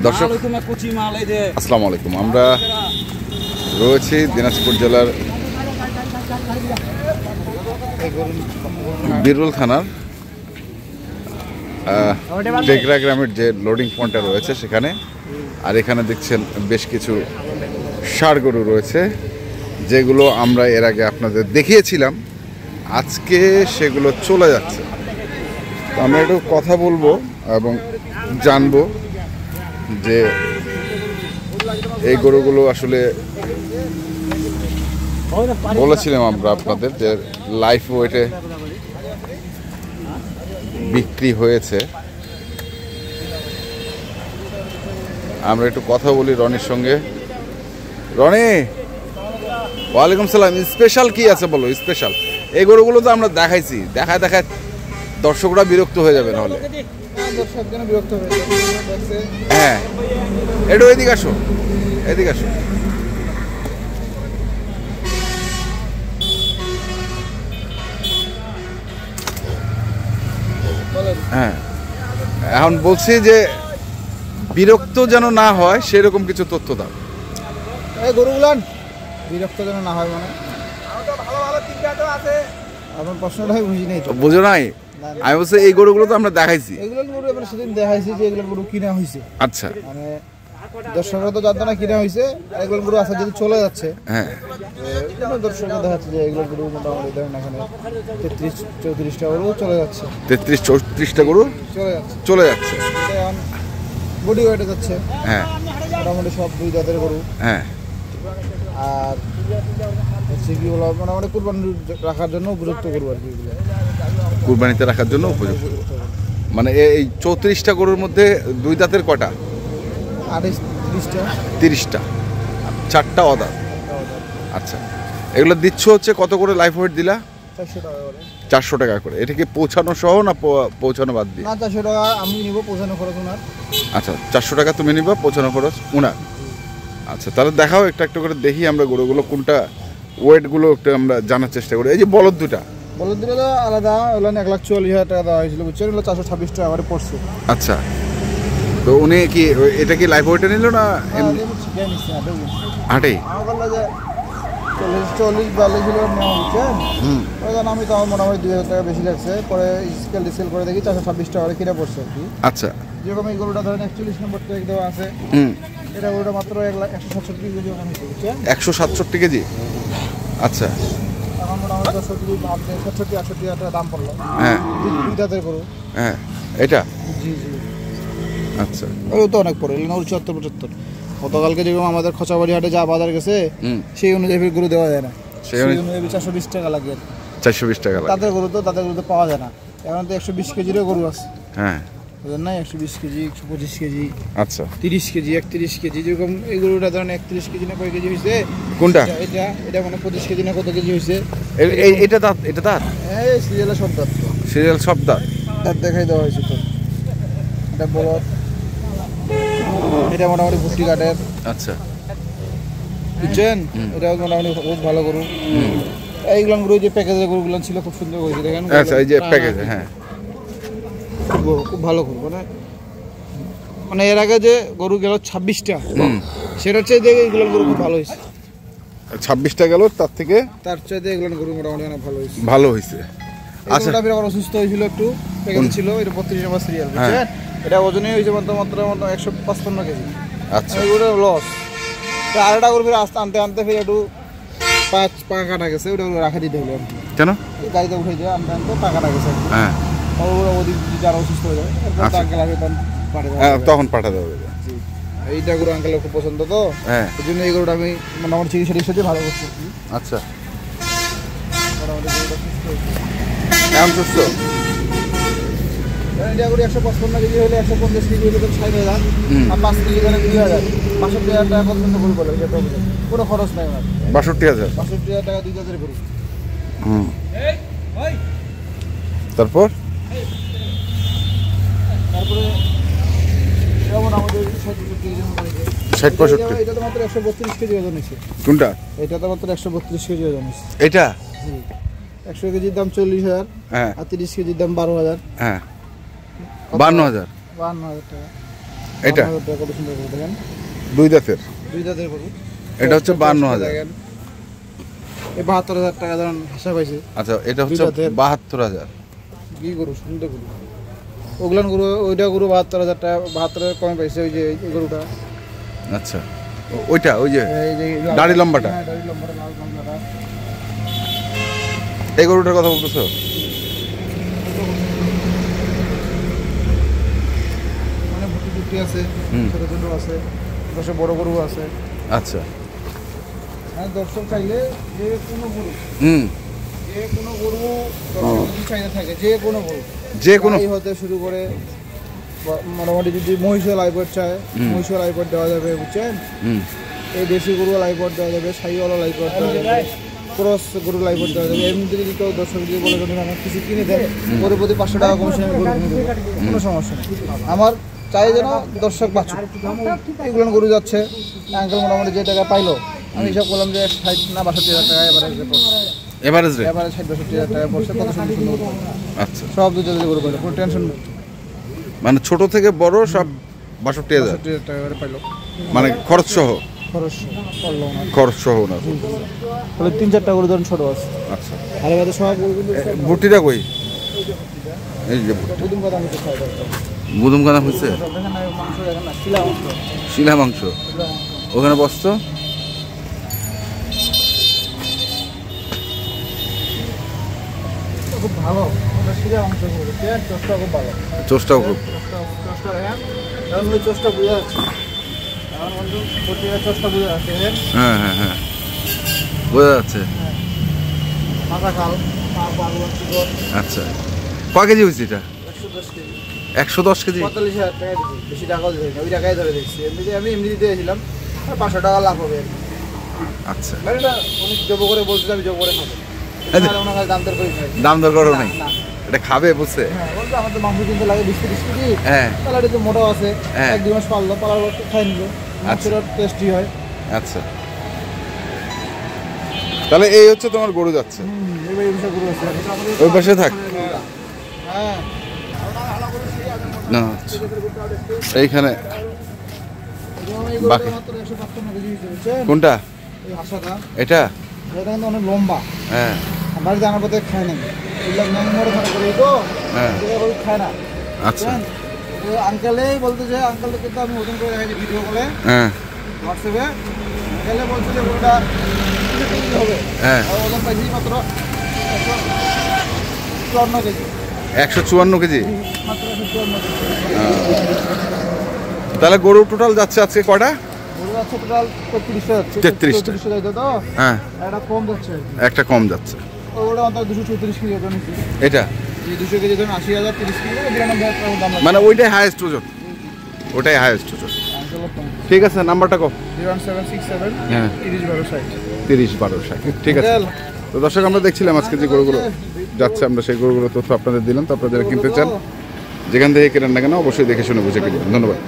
দর্শক আসসালামু আলাইকুম। আমরা রয়েছি দিনাজপুর জেলার বীরুল থানার টেকরা গ্রামের যে লোডিং পয়েন্টটা রয়েছে সেখানে। আর এখানে দেখছেন বেশ কিছু ষাঁড় গরু রয়েছে, যেগুলো আমরা এর আগে আপনাদের দেখিয়েছিলাম। আজকে সেগুলো চলে যাচ্ছে। তো আমরা একটু কথা বলবো এবং জানবো যে এই গরুগুলো আসলে বলেছিলাম আমরা আপনাদের যে লাইফ ওয়েটে বিক্রি হয়েছে। আমরা একটু কথা বলি রনির সঙ্গে। রনি, ওয়ালাইকুম সালাম। স্পেশাল কি আছে বলো? স্পেশাল এই গরুগুলো তো আমরা দেখাইছি, দেখায় দেখায় দর্শকরা বিরক্ত হয়ে যাবে নাহলে। হ্যাঁ, একটু এদিকে আসো, এদিকে আসো। হ্যাঁ, এখন বলছি যে বিরক্ত যেন না হয় সেরকম কিছু তথ্য দাও। এই গরুগুলান বিরক্ত যেন না হয়, মানে আমার প্রশ্নটাই বুঝি নাই। বুঝো নাই? আমি বলছি এই গরুগুলো তো আমরা দেখাইছি। এগুলো গরু এবার সেদিন দেখাইছি যে এগুলো গরু কিনা হয়েছে। আচ্ছা, মানে দর্শকরা তো জানতো না কিনা হয়েছে। এগুলো গরু আছে যদি চলে যাচ্ছে। হ্যাঁ, দর্শকরা দেখাচ্ছে যে এগুলো গরু মোটামুটি ধরেন এখানে 33-34টা গরু চলে যাচ্ছে। 33-34টা গরু চলে যাচ্ছে। এখন বডি ওয়েটে যাচ্ছে। হ্যাঁ, মোটামুটি সব দুই জাতের গরু। হ্যাঁ, আর হচ্ছে কি বলো, মোটামুটি কুরবানি রাখার জন্য উপযুক্ত গরু আর কি। কুরবানিতে রাখার জন্য উপযুক্ত। মানে এই 34টা গরুর মধ্যে দুই দাঁতের কটা? 30টা, 4টা অদাঁত। আচ্ছা, এগুলো দিচ্ছ হচ্ছে কত করে লাইফ ওয়েট দিলা? 400 টাকা করে। এটা কি পৌঁছানো সহ না পৌঁছানো বাদ দিয়ে? না, 400 টাকা আমি নিব, পৌঁছানো খরচ ওনার। আচ্ছা, 400 টাকা তুমি নিবা, পৌঁছানো খরচ ওনার। আচ্ছা, তাহলে দেখাও একটা একটা করে দেখি আমরা গরুগুলো কোনটা ওয়েটগুলো একটু আমরা জানার চেষ্টা করি। এই যে বলদ দুটো তো আলাদা, ওগুলো 1,40,000 টাকা দেওয়া হয়েছিল, বুঝছেন? ওগুলো 426 টাকা করে পড়ছে। আচ্ছা, তো উনি কি এটা কি লাইফ ওয়েটে নিল না হাটেই? 40-42 নেওয়া হচ্ছে। আমি তো আমার মোটামুটি 2,000 টাকা বেশি লাগছে। পরে স্কেল ডিসেল করে দেখি 426 টাকা করে কিনে পড়ছে আর কি। আচ্ছা, যেরকম এই গরুটা ধরেন 41 নম্বর ট্যাগ দেওয়া আছে। এটা গরুটা মাত্র 167 কেজি ওখানে হচ্ছে। 167 কেজি। আচ্ছা, এখন মোটামুটি 67-68 টাকা দাম পড়লো। হ্যাঁ, দুই দাঁতের গরু। হ্যাঁ, এটা জি জি। আচ্ছা, ওই তো অনেক পড়ে 74-75। গতকালকে যেরকম আমাদের খোঁচাবাড়ি হাটে যা বাজার গেছে সেই অনুযায়ী গরু দেওয়া যায় না। সেই অনুযায়ী 420 টাকা লাগে। 420 টাকা লাগে। তাদের গরু তো পাওয়া যায় না। এখন তো 120 কেজিরও গরু আছে। হ্যাঁ, বুঝলেন না? 120 কেজি, 125 কেজি, আচ্ছা, 30 কেজি, 31 কেজি। যেরকম এই গরুটা ধরেন 31 কেজি না কয় কেজি হয়েছে? কোনটা? এটা মানে 25 কেজি না কত কেজি হয়েছে? এটা দাঁত? এটা দাঁত? এই সিরিয়ালের সব দাঁত। সিরিয়াল সব দাঁত দেখাই দেওয়া হয়েছে তো। এটা বলদ, এটা মোটামুটি ভুট্টি কাঠের। আচ্ছা, বুঝছেন? এটা মোটামুটি খুব ভালো গরু। এইগুলো গরু যে প্যাকেজের গরুগুলো ছিল খুব সুন্দর হয়েছে, দেখেন। আচ্ছা, এই যে প্যাকেজ, হ্যাঁ, খুব ভালো গরু। মানে এর আগে যে গরু গেল 26টা, সেটা হচ্ছে যে এইগুলো গরু খুব ভালো হয়েছে। 26টা গেল, তার চাইতে এগুলো গরু মোটামুটি অনেক ভালো হয়েছে। ভালো হয়েছে। আচ্ছা, এটা আবার অসুস্থ হয়েছিল একটু, প্যাকেজ ছিল। এটা 32 নম্বর সিরিয়াল, বুঝছেন? এটা ওজনই হয়েছে মাত্র 155 কেজি। আচ্ছা, এগুলো লস। আরেকটা গরু ফিরে আনতে আনতে ফিরে একটু পা কাটা গেছে। ওটা রাখা দিতে হলো। কেন? গাড়িতে উঠে যায় আনতে আনতে পা কাটা গেছে। হ্যাঁ, ওদিক যারা অসুস্থ হয়ে যায় তখন পাঠাতে হবে। এইটা গরু আঙ্কেলের খুব পছন্দ, তো এই জন্য এই গরুটা আমি মোটামুটি চিকিৎসা দিয়ে ভালো করছি। আচ্ছা, এখন সুস্থ। এটা গরু 155 কেজি হলে 150 কেজি হলে 60,000, আর 5 কেজি হলে 2,000, 62,000 টাকা পর্যন্ত গরু বলে। কোনো খরচ নাই আমার। 62,000 টাকা 2 হাজার গরু। তারপরে আমাদের 60-65 এটা তো মাত্র 132 কেজি ওজন হয়েছে। কোনটা? এটা তো মাত্র 132 কেজি ওজন হয়েছে। এটা 100 কেজির দাম 40,000, হ্যাঁ, আর 30 কেজির দাম 12,000। হ্যাঁ, 52,000 52,000 টাকা। এটা 52,000 টাকা, কত সুন্দর গরু দেখেন, দুই দাঁতের, দুই দাঁতের গরু। এটা হচ্ছে 52,000। দেখেন, এই 72,000 টাকা ধরেন হাসা পাইছে। আচ্ছা, এটা হচ্ছে দুই দাঁতের। 72,000। কি গরু, সুন্দর গরু। ওগুলান গরু, ওইটা গরু 72,000 টাকা, 72,000 কমে পাইছে। ওই যে এই গরুটা, আচ্ছা, ওইটা ওই যে এই যে দাড়ি লম্বাটা, হ্যাঁ, দাড়ি লম্বাটা, লাল লম্বাটা। এই গরুটার কথা বলতেছো? মানে ভুটি টুটি আছে, হুম। ছোট ছোট আছে, পাশে বড় গরু আছে। আচ্ছা, হ্যাঁ, দর্শক চাইলে যে কোনো গরু, হুম, যে কোনো গরু দর্শক যদি চাইলে থাকে, যে কোনো গরু, যে কোনো গাই হতে শুরু করে মোটামুটি যদি মহিষও লাইপট চায়, মহিষও লাইপট দেওয়া যাবে, বুঝছেন? হুম, এই দেশি গরু লাইপট দেওয়া যাবে, সাইওয়ালা লাইপট দেওয়া যাবে, ক্রস গরু লাইপট দেওয়া যাবে। এমনিতে যদি কেউ দর্শক যদি বলে যদি আমার কিছু কিনে দেয়, গরু প্রতি 500 টাকা কমিশন আমি গরু কিনে দেবো, কোনো সমস্যা নেই। আমার চাই যেন দর্শক বাঁচুক। এগুলো গরু যাচ্ছে আঙ্কেল মোটামুটি যে টাকা পাইলো, আমি হিসাব করলাম যে 60 না 62,000 টাকা এভারেজ রে। এবারে 60-62,000 টাকা পড়ছে। কত সুন্দর সুন্দর গরু। আচ্ছা, সব দুধ জাতের গরু পাইলো, কোনো টেনশন নেই। মানে ছোট থেকে বড় সব 62,000, 62,000 টাকা করে পাইলো, মানে খরচ সহ, খরচ করলো না। খরচ সহ না। তাহলে 3-4টা গরু ধরুন ছোট আছে, আচ্ছা, আর এবারে সব গরুগুলো ভুট্টিটা কই? এই যে ভুট্টি। প্রথম কথা আমি তো খাই দরকার। গুদুম কানা হয়েছে, সব দেখেন না, মাংস দেখেন না, শিলা মাংস, শিলা মাংস শিলা মাংস। ওখানে বসতো। খুব ভালো, ওটা শিলা মাংস গরু, চোষটা খুব ভালো। চোষটাও খুব, চোষটা দেখেন, এখন ওই চোষটা বোঝা যাচ্ছে, এখন বন্ধু প্রতিটা চোষটা বোঝা যাচ্ছে, দেখেন হ্যাঁ হ্যাঁ হ্যাঁ, বোঝা যাচ্ছে। মাথা খাল, পা পাগুলো চিকন। আচ্ছা, কয় কেজি হয়েছে এটা? 110 কেজি, 110 কেজি। 45,000 টাকা দিচ্ছি, বেশি টাকাও দিই না, ওই টাকায় ধরে দেখছি। এমনিতে আমি এমনিতে দিয়েছিলাম, 500 টাকা লাভ হবে। আচ্ছা, মানে এটা উনি জব করে বলছিল, আমি জব করে খাবো, আর ওনার কাছে দাম দর করি নাই। দাম দর করো না, নাই, না। এটা খাবে বুঝছে। হ্যাঁ, বলতো আমার তো মাংস কিনতে লাগে 20-30 কেজি, হ্যাঁ, তাহলে এটা তো মোটাও আছে, হ্যাঁ। 1-2 মাস পারলো, পালার পর খাই নিল, মাংসটা টেস্টি হয়। আচ্ছা, তাহলে এই হচ্ছে তোমার গরু যাচ্ছে। এবার এই বিষয় গরু আছে। ওই পাশে থাক হ্যাঁ, না, আচ্ছা। এইখানে এই গরুটা বাকি। মাত্র 155 কেজি হয়েছে, বুঝছেন? কোনটা? এই হাসাটা, এটা? এটা কিন্তু অনেক লম্বা, হ্যাঁ বাড়িতে আনার পথে খায় না, এগুলো মেমোরে ধরে করে তো, হ্যাঁ, এগুলো গরু খায় না। আচ্ছা, বুঝছেন? তো আঙ্কেলেই বলতে যে আঙ্কেলকে কিন্তু আমি ওজন করে দেখাইছি ভিডিও কলে, হ্যাঁ হোয়াটসঅ্যাপে। আঙ্কেলে বলছে যে গরুটা 2 কেজি হবে, হ্যাঁ, আর ওজন পাইছি মাত্র 154 কেজি, 154 কেজি। মাত্র 154 কেজি। তাহলে গরু টোটাল যাচ্ছে আজকে কয়টা? গরু আছে টোটাল 33টা যাচ্ছে, 33টা। 33টা যাইতো তো, হ্যাঁ, আর এটা কম যাচ্ছে আর কি। একটা কম যাচ্ছে। ওটা অন্তত 234 কেজি ওজন নিচ্ছে। এটা এই 200 কেজি ধরুন 80,000, 30 কেজি 92,000 টাকা দাম লাগবে। মানে ওইটাই হাইয়েস্ট ওজন, ওটাই হাইয়েস্ট ওজন। আঙ্কেলের কম। ঠিক আছে, নাম্বারটা কো? 01767 হ্যাঁ, 30-12 30-12 ঠিক আছে। তো দর্শক, আমরা দেখছিলাম আজকে যে গরুগুলো যাচ্ছে, আমরা সেই গরুগুলো তথ্য আপনাদের দিলাম। তো আপনারা যারা কিনতে চান, যেখান থেকে কেনেন না কেন, অবশ্যই দেখে শুনে বুঝে কিনবেন। ধন্যবাদ।